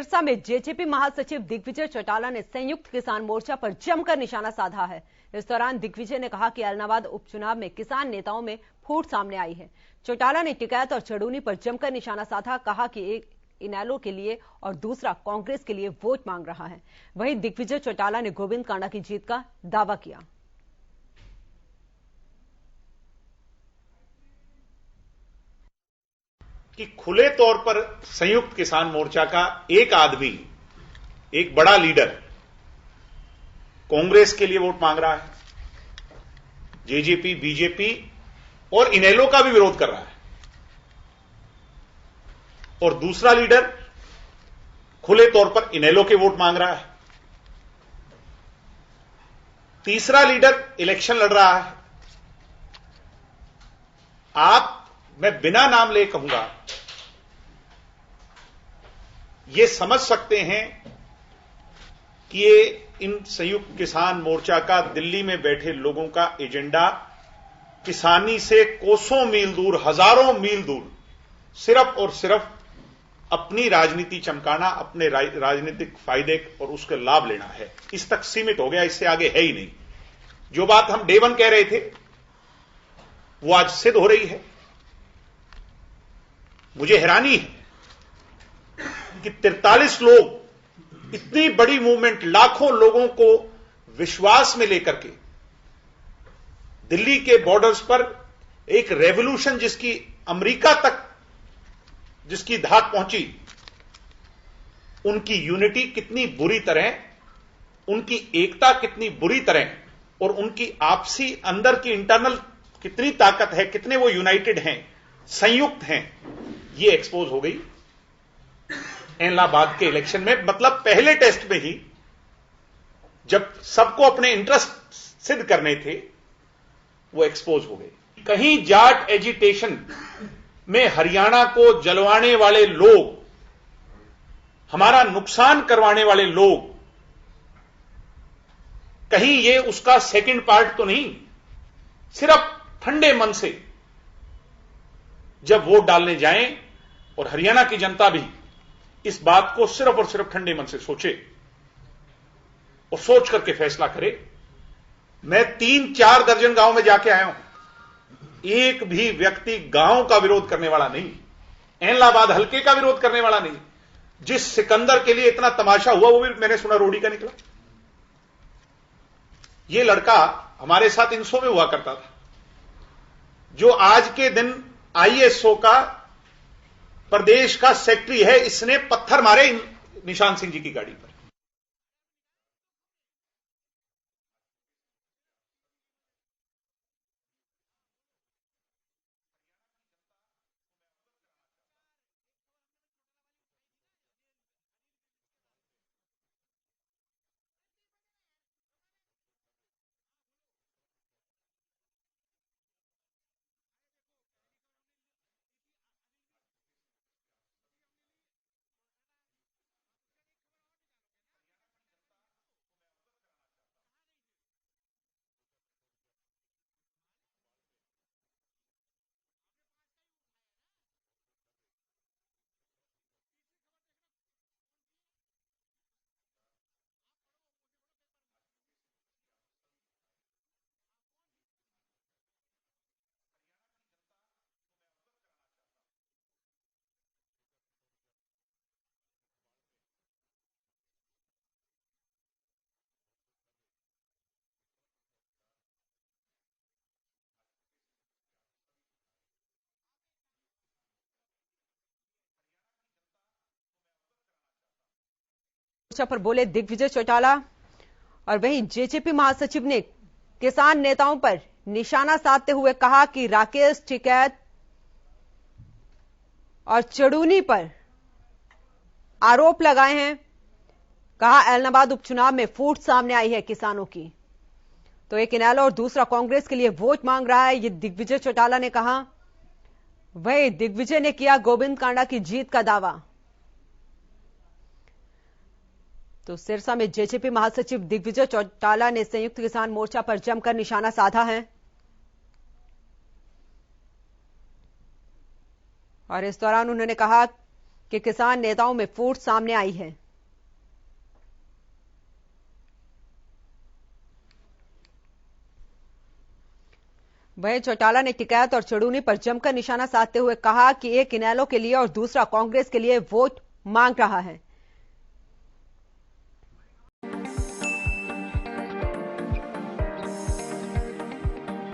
सिरसा में जेजेपी महासचिव दिग्विजय चौटाला ने संयुक्त किसान मोर्चा पर जमकर निशाना साधा है। इस दौरान दिग्विजय ने कहा कि ऐलनाबाद उपचुनाव में किसान नेताओं में फूट सामने आई है। चौटाला ने टिकैत और चड़ूनी पर जमकर निशाना साधा, कहा कि एक इनेलो के लिए और दूसरा कांग्रेस के लिए वोट मांग रहा है। वहीं दिग्विजय चौटाला ने गोविंद कांडा की जीत का दावा किया। कि खुले तौर पर संयुक्त किसान मोर्चा का एक आदमी, एक बड़ा लीडर कांग्रेस के लिए वोट मांग रहा है, जेजेपी, बीजेपी और इनेलो का भी विरोध कर रहा है, और दूसरा लीडर खुले तौर पर इनेलो के वोट मांग रहा है, तीसरा लीडर इलेक्शन लड़ रहा है। मैं बिना नाम ले कहूंगा, ये समझ सकते हैं कि ये इन संयुक्त किसान मोर्चा का दिल्ली में बैठे लोगों का एजेंडा किसानी से कोसों मील दूर, हजारों मील दूर सिर्फ और सिर्फ अपनी राजनीति चमकाना, अपने राजनीतिक फायदे और उसका लाभ लेना है। इस तक सीमित हो गया, इससे आगे है ही नहीं। जो बात हम डे वन कह रहे थे वो आज सिद्ध हो रही है। मुझे हैरानी है कि 43 लोग, इतनी बड़ी मूवमेंट, लाखों लोगों को विश्वास में लेकर के दिल्ली के बॉर्डर्स पर एक रेवोल्यूशन जिसकी अमेरिका तक जिसकी धाक पहुंची, उनकी यूनिटी कितनी बुरी तरह, उनकी एकता कितनी बुरी तरह और उनकी आपसी अंदर की इंटरनल कितनी ताकत है, कितने वो यूनाइटेड हैं, संयुक्त हैं, ये एक्सपोज हो गई ऐलनाबाद के इलेक्शन में। मतलब पहले टेस्ट में ही जब सबको अपने इंटरेस्ट सिद्ध करने थे, वो एक्सपोज हो गई। कहीं जाट एजिटेशन में हरियाणा को जलवाने वाले लोग, हमारा नुकसान करवाने वाले लोग, कहीं ये उसका सेकंड पार्ट तो नहीं, सिर्फ ठंडे मन से जब वोट डालने जाएं और हरियाणा की जनता भी इस बात को सिर्फ और सिर्फ ठंडे मन से सोचे और सोच करके फैसला करे। मैं 3-4 दर्जन गांव में जाके आया हूं, एक भी व्यक्ति गांव का विरोध करने वाला नहीं, ऐलनाबाद हल्के का विरोध करने वाला नहीं। जिस सिकंदर के लिए इतना तमाशा हुआ वो भी मैंने सुना रोडी का निकला। ये लड़का हमारे साथ इंसो में हुआ करता था, जो आज के दिन आईएसओ का प्रदेश का सेक्रेटरी है। इसने पत्थर मारे निशान सिंह जी की गाड़ी पर। पर बोले दिग्विजय चौटाला। और वहीं जेजेपी महासचिव ने किसान नेताओं पर निशाना साधते हुए कहा कि राकेश टिकैत और चड़ूनी पर आरोप लगाए हैं। कहा ऐलनाबाद उपचुनाव में फूट सामने आई है किसानों की, तो एक इनेलो और दूसरा कांग्रेस के लिए वोट मांग रहा है, ये दिग्विजय चौटाला ने कहा। वहीं दिग्विजय ने किया गोविंद कांडा की जीत का दावा। तो सिरसा में जेजेपी महासचिव दिग्विजय चौटाला ने संयुक्त किसान मोर्चा पर जमकर निशाना साधा है और इस दौरान उन्होंने कहा कि किसान नेताओं में फूट सामने आई है। वहीं चौटाला ने टिकैत और चुड़ूनी पर जमकर निशाना साधते हुए कहा कि एक इनेलो के लिए और दूसरा कांग्रेस के लिए वोट मांग रहा है।